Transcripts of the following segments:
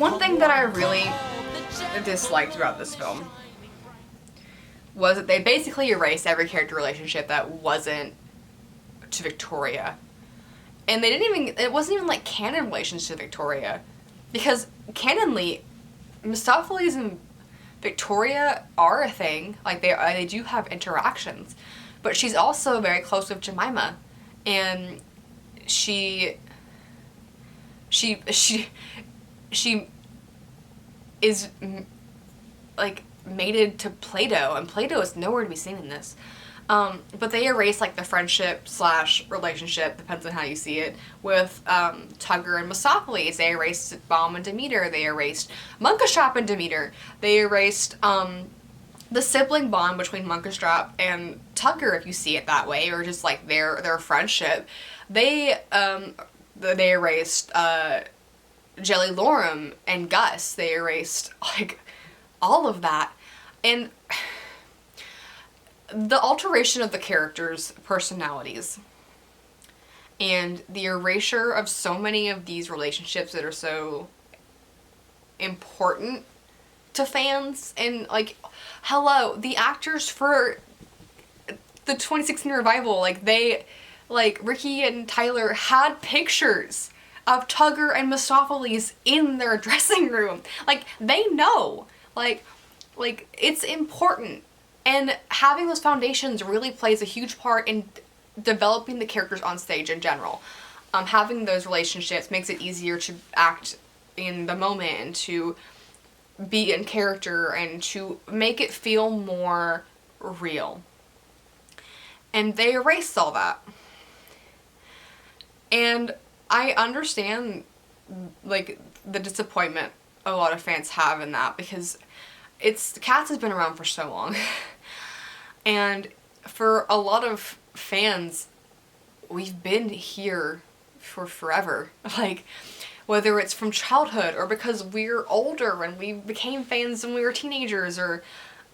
One thing that I really disliked about this film was that they basically erased every character relationship that wasn't to Victoria. And they didn't even, it wasn't even like canon relations to Victoria. Because canonly, Mistopheles and Victoria are a thing. Like they do have interactions. But she's also very close with Jemima. And she is like mated to Plato, and Plato is nowhere to be seen in this. But they erase like the friendship / relationship, depends on how you see it, with Tugger and Mistopheles. They erased Baum and Demeter. They erased Munkustrap and Demeter. They erased the sibling bond between Munkustrap and Tugger, if you see it that way, or just like their friendship. They erased Jelly Lorum and Gus. They erased like all of that. And the alteration of the characters' personalities and the erasure of so many of these relationships that are so important to fans, and like, hello, the actors for the 2016 revival, like Ricky and Tyler had pictures of Tugger and Mistopheles in their dressing room. Like, they know. Like it's important. And having those foundations really plays a huge part in developing the characters on stage in general. Having those relationships makes it easier to act in the moment and to be in character and to make it feel more real. And they erased all that. And I understand, like, the disappointment a lot of fans have in that, because Cats has been around for so long. And for a lot of fans, we've been here for forever. Like, whether it's from childhood or because we're older and we became fans when we were teenagers, or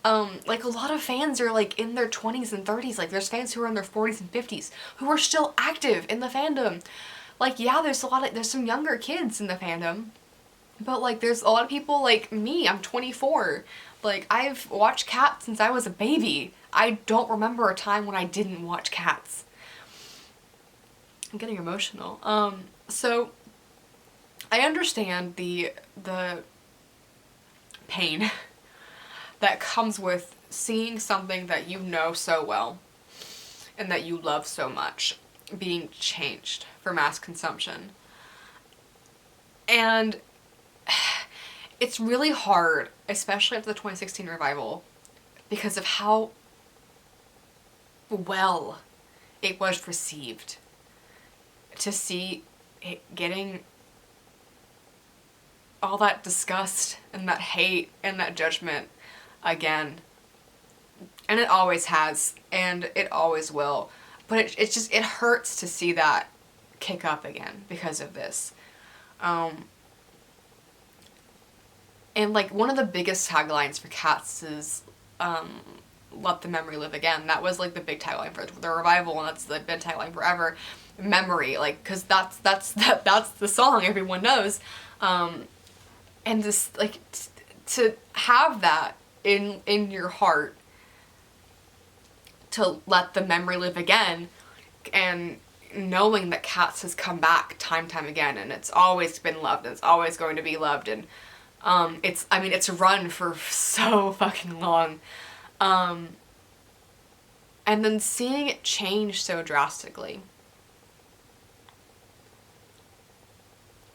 like a lot of fans are like in their 20s and 30s. Like, there's fans who are in their 40s and 50s who are still active in the fandom. Like, yeah, there's some younger kids in the fandom, but like there's a lot of people like me. I'm 24. Like, I've watched Cats since I was a baby. I don't remember a time when I didn't watch Cats. I'm getting emotional. So I understand the pain that comes with seeing something that you know so well and that you love so much being changed for mass consumption. And it's really hard, especially after the 2016 revival, because of how well it was received, to see it getting all that disgust and that hate and that judgment again. And it always has, and it always will. But it hurts to see that kick up again because of this. And like, one of the biggest taglines for Cats is let the memory live again. That was like the big tagline for the revival, and that's the big tagline forever. Memory, like, because that's the song everyone knows. And this, like, to have that in your heart, to let the memory live again, and knowing that Cats has come back time again, and it's always been loved, and it's always going to be loved, and it's run for so fucking long. And then seeing it change so drastically.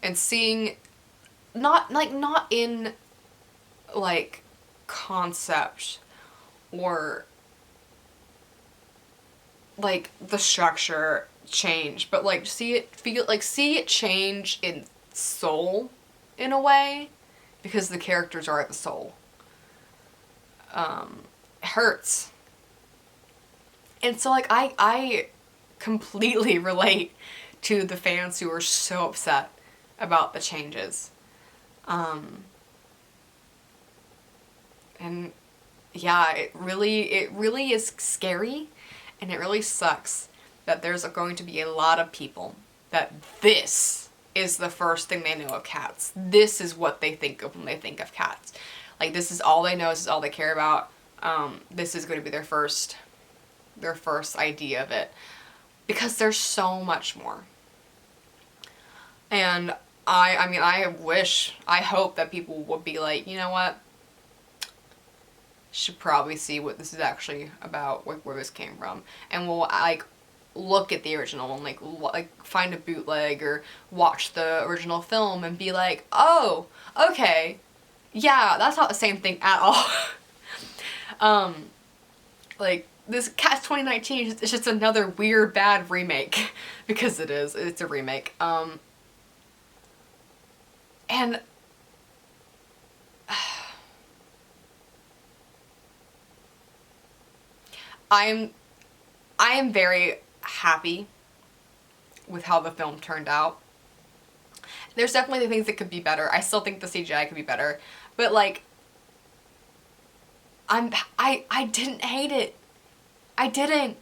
And seeing, not in, like, concept or, like, the structure change, but, like, see it change in soul, in a way, because the characters are the soul. It hurts. And so, like, I completely relate to the fans who are so upset about the changes. And yeah, it really is scary, and it really sucks that there's going to be a lot of people that this is the first thing they know of cats. This is what they think of when they think of cats. Like, this is all they know, this is all they care about. This is going to be their first idea of it. Because there's so much more. And I mean, I hope that people would be like, you know what? Should probably see what this is actually about, like where this came from. And we'll like look at the original and like find a bootleg or watch the original film and be like, oh, okay, yeah, that's not the same thing at all. Like, this Cats 2019 is just another weird, bad remake. Because it is. It's a remake. And I am very happy with how the film turned out. There's definitely things that could be better. I still think the CGI could be better. But like, I didn't hate it. I didn't.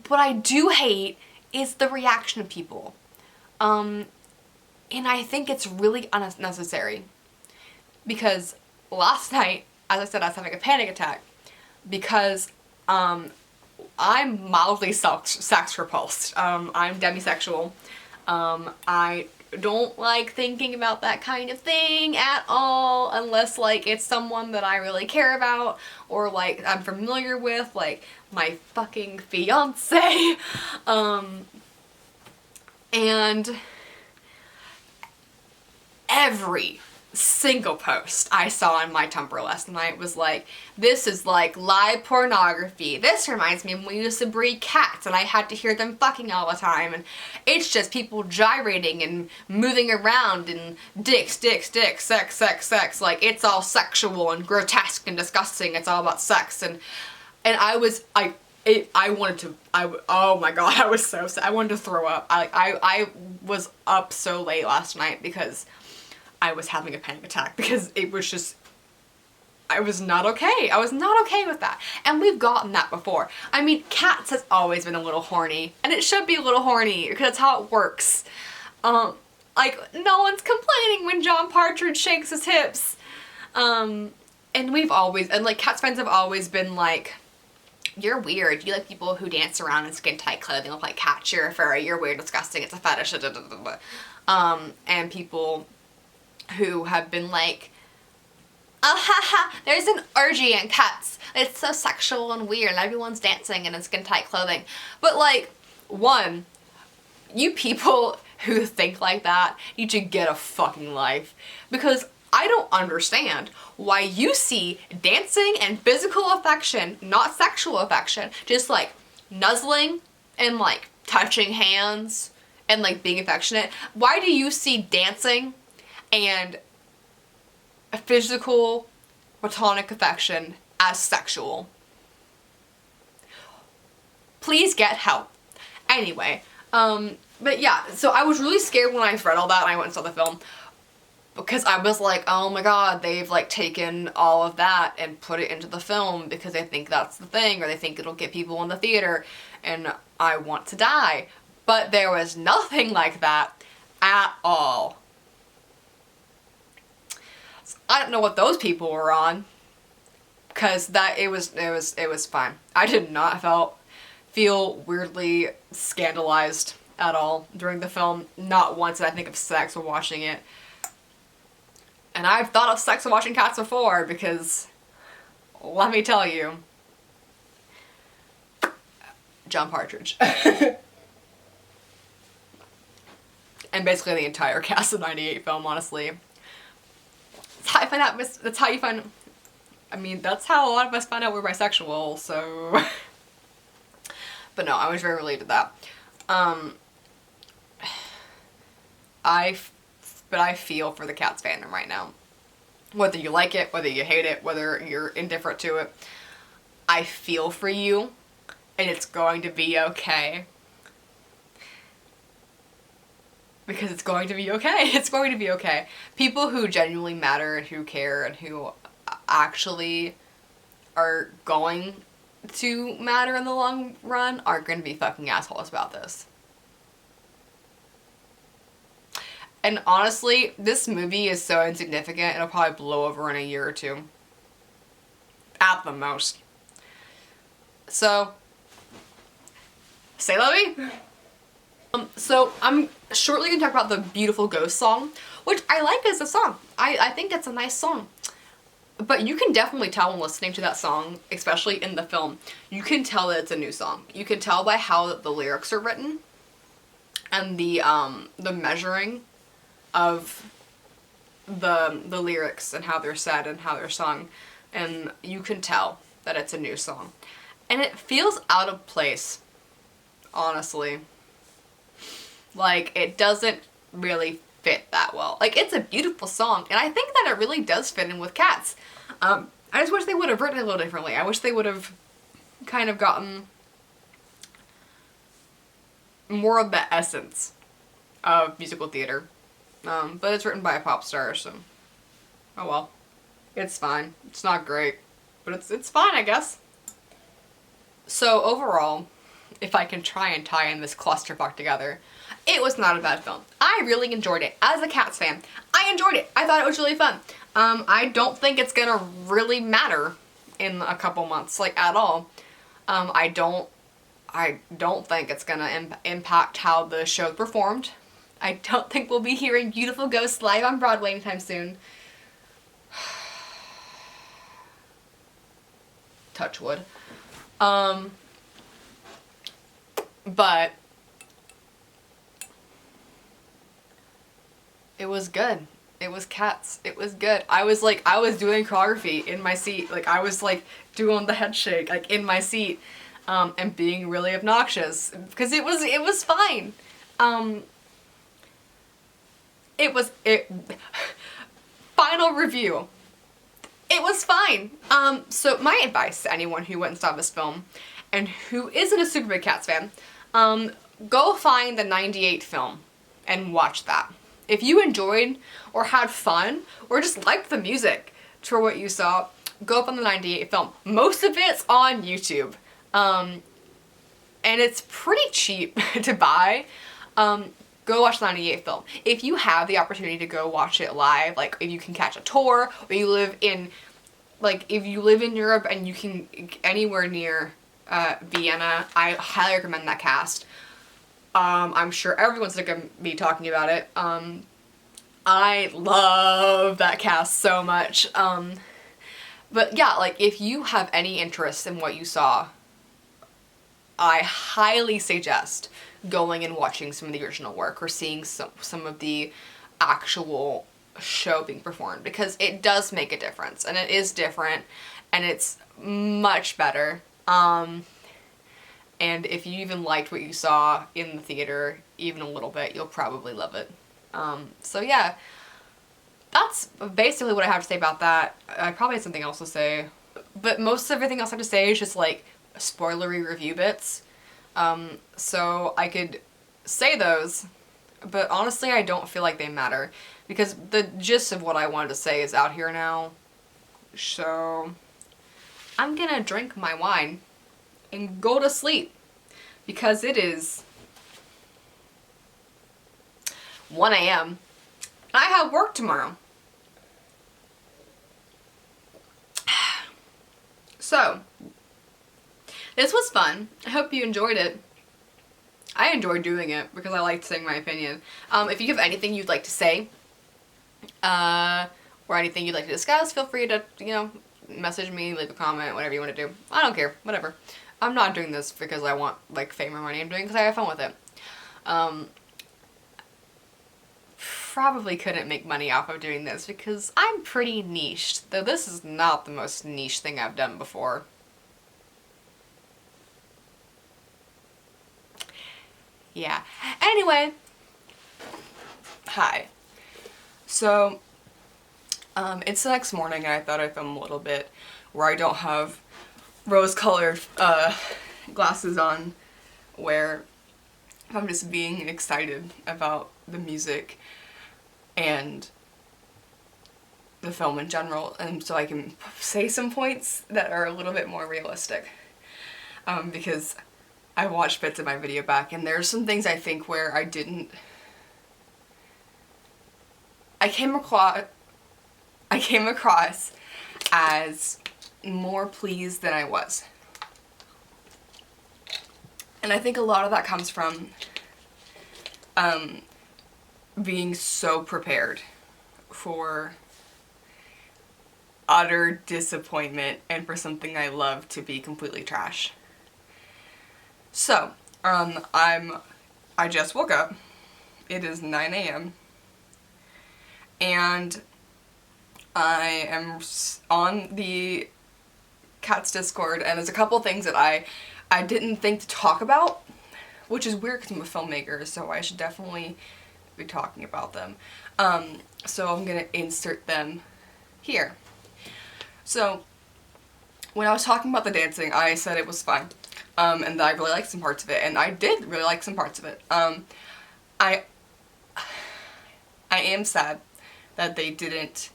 What I do hate is the reaction of people. And I think it's really unnecessary. Because last night, as I said, I was having a panic attack. Because I'm mildly sex repulsed. I'm demisexual. I don't like thinking about that kind of thing at all unless like it's someone that I really care about or like I'm familiar with, like my fucking fiance. And every single post I saw on my Tumblr last night was like, this is like live pornography. This reminds me of when we used to breed cats and I had to hear them fucking all the time, and it's just people gyrating and moving around and dicks, sex. Like, it's all sexual and grotesque and disgusting. It's all about sex. And I was, oh my god, I was so sad. I wanted to throw up. I was up so late last night because I was having a panic attack because it was just, I was not okay. I was not okay with that. And we've gotten that before. I mean, Cats has always been a little horny, and it should be a little horny because that's how it works. Like, no one's complaining when John Partridge shakes his hips. And we've always, and like Cats fans have always been like, you're weird. You like people who dance around in skin tight clothing look like cats. You're a furry. You're weird, disgusting. It's a fetish. And people who have been like, oh haha, there's an orgy in Cats. It's so sexual and weird and everyone's dancing in skin tight clothing. But like, one, you people who think like that need to get a fucking life. Because I don't understand why you see dancing and physical affection, not sexual affection, just like nuzzling and like touching hands and like being affectionate. Why do you see dancing and a physical platonic affection as sexual? Please get help. Anyway, but yeah, so I was really scared when I read all that and I went and saw the film, because I was like, oh my god, they've like taken all of that and put it into the film because they think that's the thing, or they think it'll get people in the theater, and I want to die. But there was nothing like that at all. I don't know what those people were on, because it was fine. I did not feel weirdly scandalized at all during the film. Not once did I think of sex while watching it. And I've thought of sex while watching Cats before, because let me tell you, John Partridge. And basically the entire cast of '98 film, honestly. That's how I find out, that's how you find, I mean, that's how a lot of us find out we're bisexual, so. But no, I was very related to that. But I feel for the Cats fandom right now. Whether you like it, whether you hate it, whether you're indifferent to it, I feel for you, and it's going to be okay. Because it's going to be okay. It's going to be okay. People who genuinely matter and who care and who actually are going to matter in the long run are going to be fucking assholes about this. And honestly, this movie is so insignificant, it'll probably blow over in a year or two. At the most. So, say la vie. So I'm shortly gonna talk about the Beautiful Ghost song, which I like as a song. I think it's a nice song. But you can definitely tell when listening to that song, especially in the film, you can tell that it's a new song. You can tell by how the lyrics are written and the measuring of the lyrics and how they're said and how they're sung, and you can tell that it's a new song. And it feels out of place, honestly. Like, it doesn't really fit that well. Like, it's a beautiful song, and I think that it really does fit in with Cats. I just wish they would have written it a little differently. I wish they would have kind of gotten more of the essence of musical theater. But it's written by a pop star, so oh well. It's fine. It's not great, but it's fine, I guess. So overall, if I can try and tie in this clusterfuck together, it was not a bad film. I really enjoyed it. As a Cats fan, I enjoyed it. I thought it was really fun. I don't think it's gonna really matter in a couple months, like, at all. I don't think it's gonna impact how the show performed. I don't think we'll be hearing Beautiful Ghost live on Broadway anytime soon. Touch wood. But it was good. It was Cats. It was good. I was doing choreography in my seat. Like, I was like doing the head shake, like, in my seat, and being really obnoxious because it was fine. Final review. It was fine. So my advice to anyone who went and saw this film and who isn't a super big Cats fan, go find the '98 film and watch that. If you enjoyed or had fun or just liked the music for what you saw, go up on the '98 film. Most of it's on YouTube. And it's pretty cheap to buy. Go watch the '98 film. If you have the opportunity to go watch it live, like if you can catch a tour, or you live in, like, if you live in Europe and you can anywhere near Vienna, I highly recommend that cast. I'm sure everyone's gonna be talking about it. I love that cast so much. But yeah, like, if you have any interest in what you saw, I highly suggest going and watching some of the original work or seeing some of the actual show being performed, because it does make a difference and it is different and it's much better. And if you even liked what you saw in the theater even a little bit, you'll probably love it. So yeah, that's basically what I have to say about that. I probably had something else to say, but most of everything else I have to say is just like spoilery review bits. So I could say those, but honestly I don't feel like they matter because the gist of what I wanted to say is out here now. So I'm gonna drink my wine and go to sleep because it is 1 a.m. I have work tomorrow. So this was fun. I hope you enjoyed it. I enjoyed doing it because I liked saying my opinion. If you have anything you'd like to say, or anything you'd like to discuss, feel free to, message me, leave a comment, whatever you want to do. I don't care, whatever. I'm not doing this because I want, like, fame or money. I'm doing it because I have fun with it. Probably couldn't make money off of doing this because I'm pretty niched, though this is not the most niche thing I've done before. Yeah. Anyway. Hi. So, it's the next morning and I thought I'd film a little bit where I don't have rose-colored glasses on, where I'm just being excited about the music and the film in general, and so I can say some points that are a little bit more realistic. Because I watched bits of my video back and there's some things I think where I didn't I came across as more pleased than I was. And I think a lot of that comes from being so prepared for utter disappointment and for something I love to be completely trash. So, I just woke up. It is 9 a.m. and I am on the Cats Discord, and there's a couple things that I didn't think to talk about, which is weird because I'm a filmmaker, so I should definitely be talking about them. So I'm gonna insert them here. So when I was talking about the dancing, I said it was fun, and that I really liked some parts of it, and I did really like some parts of it. I am sad that they didn't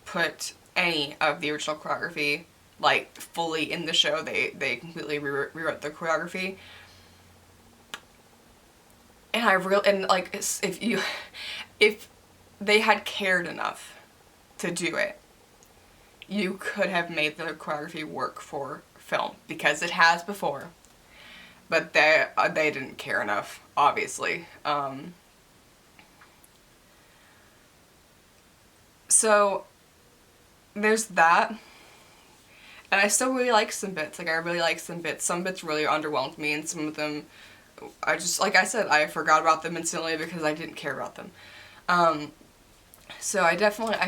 put any of the original choreography like fully in the show. They completely rewrote the choreography, and like if they had cared enough to do it, you could have made the choreography work for film, because it has before, but they didn't care enough, obviously. So there's that. And I still really like some bits. Like, I really like some bits. Some bits really underwhelmed me, and some of them, I just, like I said, I forgot about them instantly because I didn't care about them. So I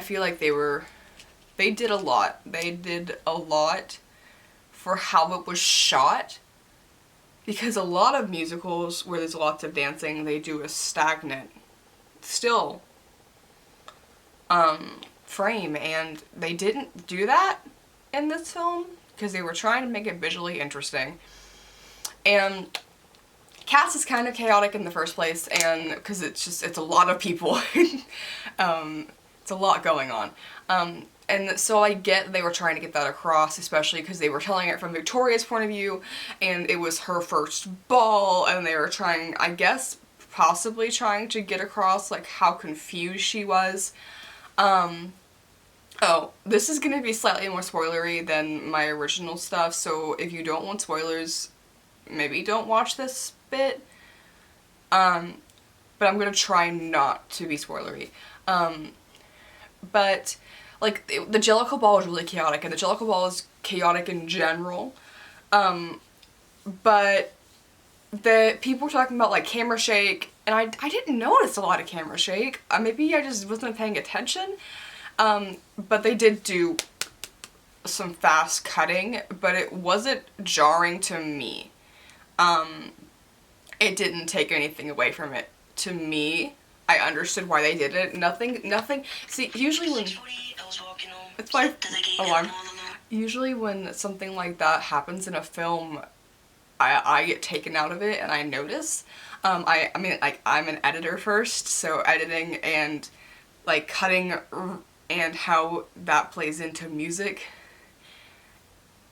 feel like they did a lot. They did a lot for how it was shot. Because a lot of musicals where there's lots of dancing, they do a stagnant, still, frame, and they didn't do that in this film because they were trying to make it visually interesting. And Cats is kind of chaotic in the first place, and because it's a lot of people. It's a lot going on. And so I get they were trying to get that across, especially because they were telling it from Victoria's point of view, and it was her first ball, and they were trying, I guess, possibly trying to get across like how confused she was. Oh, this is gonna be slightly more spoilery than my original stuff, so if you don't want spoilers, maybe don't watch this bit. But I'm gonna try not to be spoilery. But, like, the Jellicle Ball is really chaotic, and the Jellicle Ball is chaotic in general. But the people were talking about, like, camera shake, and I didn't notice a lot of camera shake. Maybe I just wasn't paying attention. But they did do some fast cutting, but it wasn't jarring to me. It didn't take anything away from it. To me, I understood why they did it. Nothing. See, usually when... It's my alarm. Usually when something like that happens in a film, I get taken out of it and I notice. I mean, like, I'm an editor first, so editing and, like, cutting and how that plays into music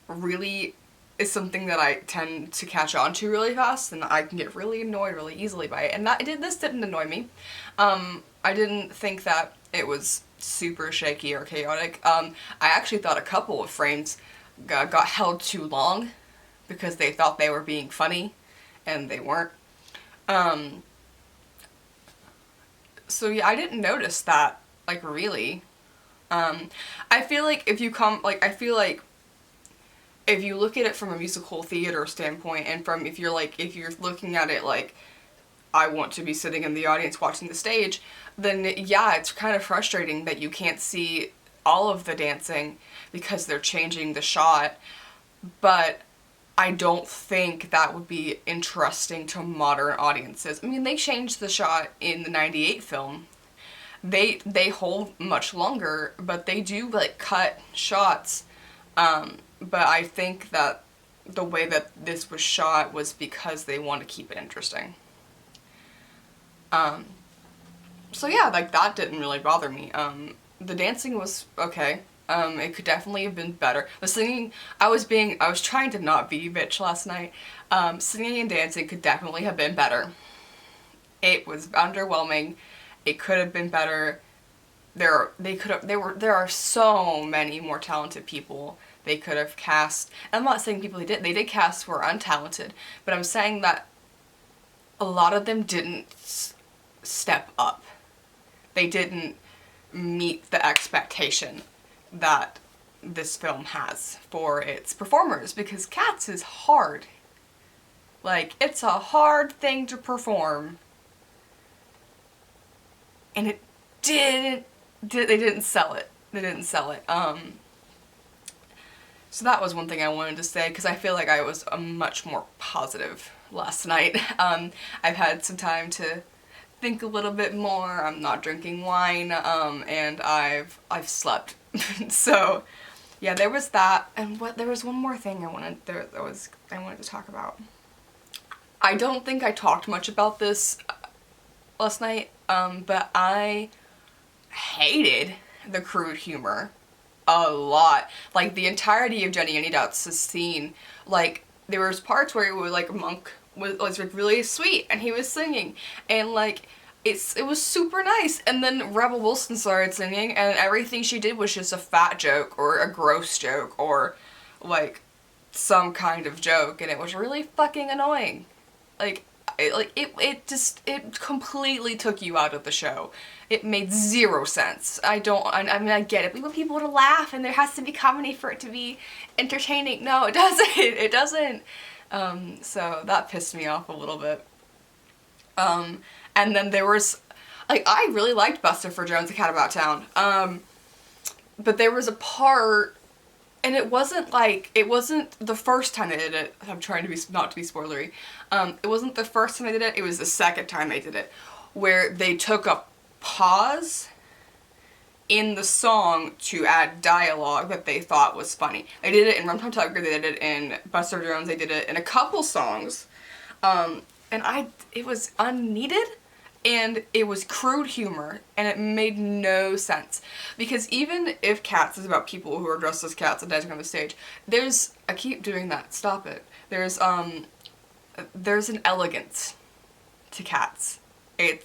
really is something that I tend to catch on to really fast, and I can get really annoyed really easily by it, and this didn't annoy me. I didn't think that it was super shaky or chaotic. I actually thought a couple of frames got held too long because they thought they were being funny, and they weren't. So yeah, I didn't notice that, like, really. I feel like if you look at it from a musical theater standpoint, and if you're looking at it like, I want to be sitting in the audience watching the stage, then yeah, it's kind of frustrating that you can't see all of the dancing because they're changing the shot, but I don't think that would be interesting to modern audiences. I mean, they changed the shot in the 98 film. They hold much longer, but they do, like, cut shots. But I think that the way that this was shot was because they want to keep it interesting. So yeah, like, that didn't really bother me. The dancing was okay. It could definitely have been better. The singing, I was trying to not be a bitch last night. Singing and dancing could definitely have been better. It was underwhelming. It could have been better. there are so many more talented people they could have cast. And I'm not saying people they did cast who are untalented, but I'm saying that a lot of them didn't step up. They didn't meet the expectation that this film has for its performers, because Cats is hard. Like, it's a hard thing to perform. And it they didn't sell it. They didn't sell it. So that was one thing I wanted to say, because I feel like I was much more positive last night. I've had some time to think a little bit more. I'm not drinking wine, and I've slept. So, yeah, there was that, and there was one more thing I wanted to talk about. I don't think I talked much about this last night, but I hated the crude humor a lot. Like, the entirety of Jenny Anydots' scene, like, there was parts where it was like Monk was like really sweet and he was singing, and like it was super nice, and then Rebel Wilson started singing and everything she did was just a fat joke or a gross joke or like some kind of joke, and it was really fucking annoying. Like it completely took you out of the show. It made zero sense. I mean, I get it. We want people to laugh and there has to be comedy for it to be entertaining. No, it doesn't. It doesn't. So that pissed me off a little bit. And then there was, like, I really liked Buster for Jones, A Cat About Town. But there was a part, and it wasn't the first time they did it. I'm trying to not to be spoilery. It wasn't the first time they did it. It was the second time they did it, where they took a pause in the song to add dialogue that they thought was funny. They did it in Rum Tum Tugger, they did it in Buster Jones, they did it in a couple songs. And it was unneeded, and it was crude humor, and it made no sense. Because even if Cats is about people who are dressed as cats and dancing on the stage, I keep doing that, stop it. There's an elegance to Cats. It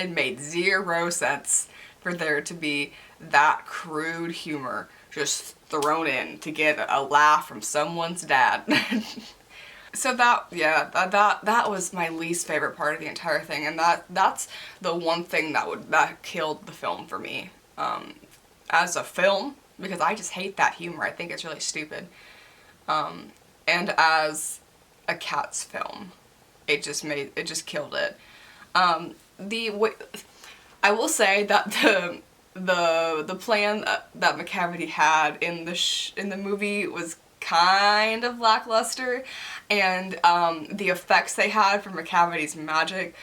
made zero sense for there to be that crude humor just thrown in to get a laugh from someone's dad. So that was my least favorite part of the entire thing, and that's the one thing that killed the film for me. As a film, because I just hate that humor. I think it's really stupid. And as a Cats film, it just killed it. I will say that the plan that Macavity had in the movie was kind of lackluster, and the effects they had for Macavity's magic,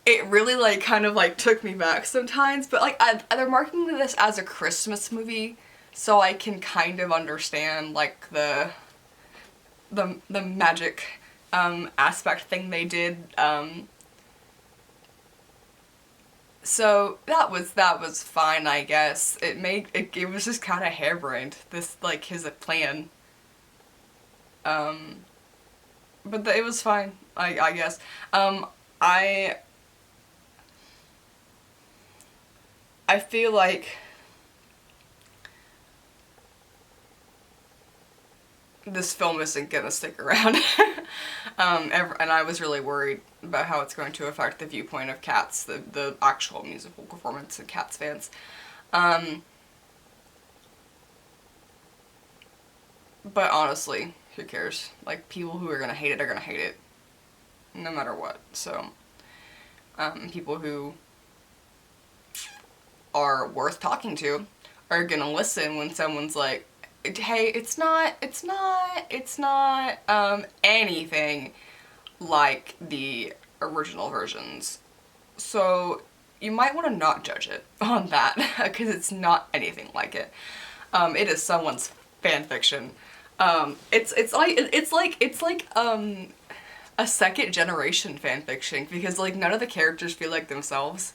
it really like kind of like took me back sometimes. But like they're marketing this as a Christmas movie, so I can kind of understand like the magic aspect thing they did. So that was fine, I guess. It was just kind of harebrained, this, like, his plan. But it was fine, I guess. I feel like this film isn't gonna stick around. And I was really worried about how it's going to affect the viewpoint of Cats, the actual musical performance of Cats fans. But honestly, who cares? Like, people who are gonna hate it are gonna hate it, no matter what. So, people who are worth talking to are gonna listen when someone's like, hey, it's not anything like the original versions. So you might want to not judge it on that, because it's not anything like it. It is someone's fan fiction. It's like a second generation fan fiction, because like none of the characters feel like themselves.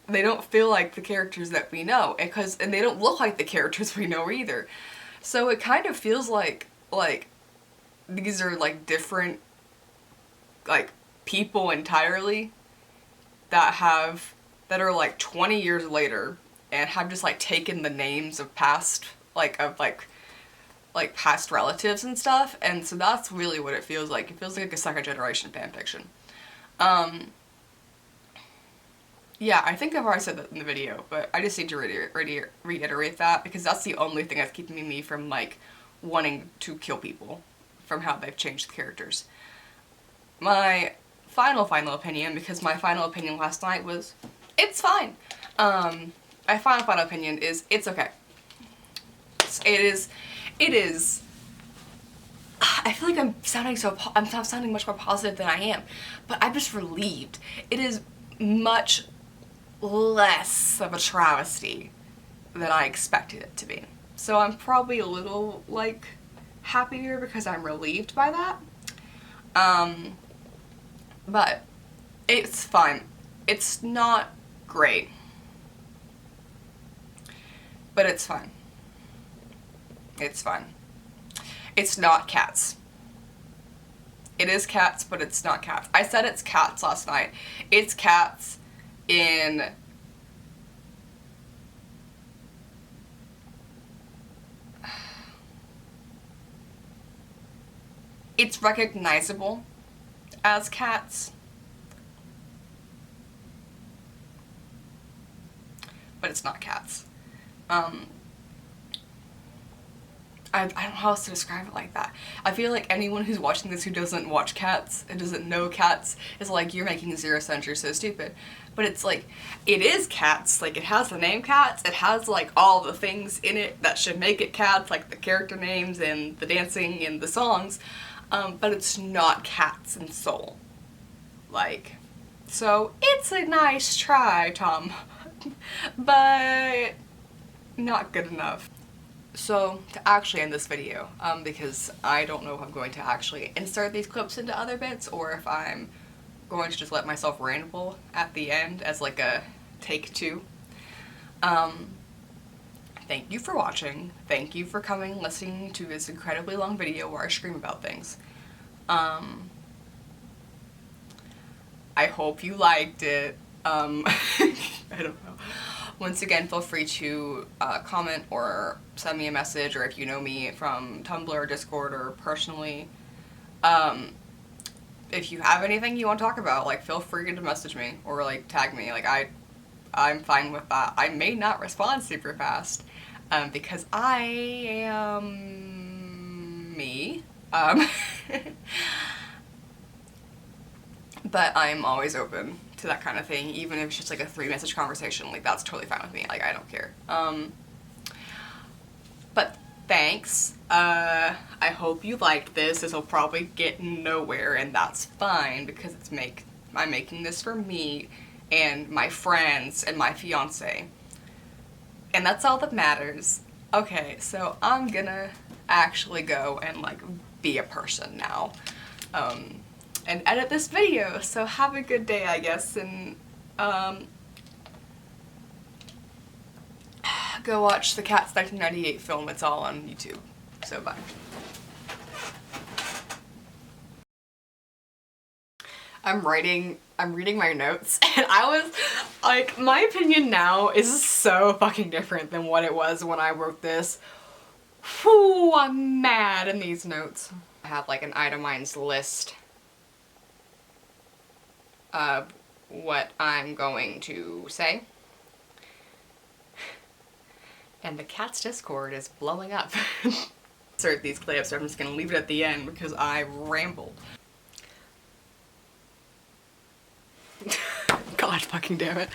They don't feel like the characters that we know, and they don't look like the characters we know either. So it kind of feels like these are like different, like, people entirely that are like 20 years later and have just like taken the names of past, like past relatives and stuff, and so that's really what it feels like. It feels like a second generation fanfiction. Yeah, I think I've already said that in the video, but I just need to reiterate that because that's the only thing that's keeping me from like wanting to kill people from how they've changed the characters. My final opinion, because my final opinion last night was, it's fine. My final opinion is, it's okay. It is, I feel like I'm sounding much more positive than I am, but I'm just relieved. It is much less of a travesty than I expected it to be. So I'm probably a little, like, happier because I'm relieved by that. But it's fine. It's not great. But it's fine. It's fine. It's not Cats. It is Cats, but it's not Cats. I said it's Cats last night. It's Cats in it's recognizable as Cats, but it's not Cats. I don't know how else to describe it like that. I feel like anyone who's watching this who doesn't watch Cats and doesn't know Cats is like, you're making zero sense, you're so stupid. But it's like, it is Cats. Like, it has the name Cats, it has like all the things in it that should make it Cats, like the character names and the dancing and the songs, but it's not Cats in soul. Like, so it's a nice try, Tom, but not good enough. So, to actually end this video, because I don't know if I'm going to actually insert these clips into other bits, or if I'm going to just let myself ramble at the end as like a take two. Thank you for watching. Thank you for coming and listening to this incredibly long video where I scream about things. I hope you liked it. I don't know. Once again, feel free to comment or send me a message, or if you know me from Tumblr or Discord or personally, if you have anything you want to talk about, like, feel free to message me or like tag me. Like, I'm fine with that. I may not respond super fast because I am me. But I'm always open to that kind of thing, even if it's just like a 3-message conversation. Like, that's totally fine with me. Like, I don't care. But thanks. I hope you liked this. This will probably get nowhere, and that's fine because I'm making this for me and my friends and my fiance. And that's all that matters. Okay, so I'm gonna actually go and like be a person now. And edit this video, so have a good day, I guess, and go watch the Cats 1998 film. It's all on YouTube. So bye. I'm reading my notes, and I was like, my opinion now is so fucking different than what it was when I wrote this. Whew, I'm mad in these notes. I have like an itemized list of what I'm going to say. And the Cats Discord is blowing up. Insert these clips, so I'm just gonna leave it at the end because I rambled. God fucking damn it.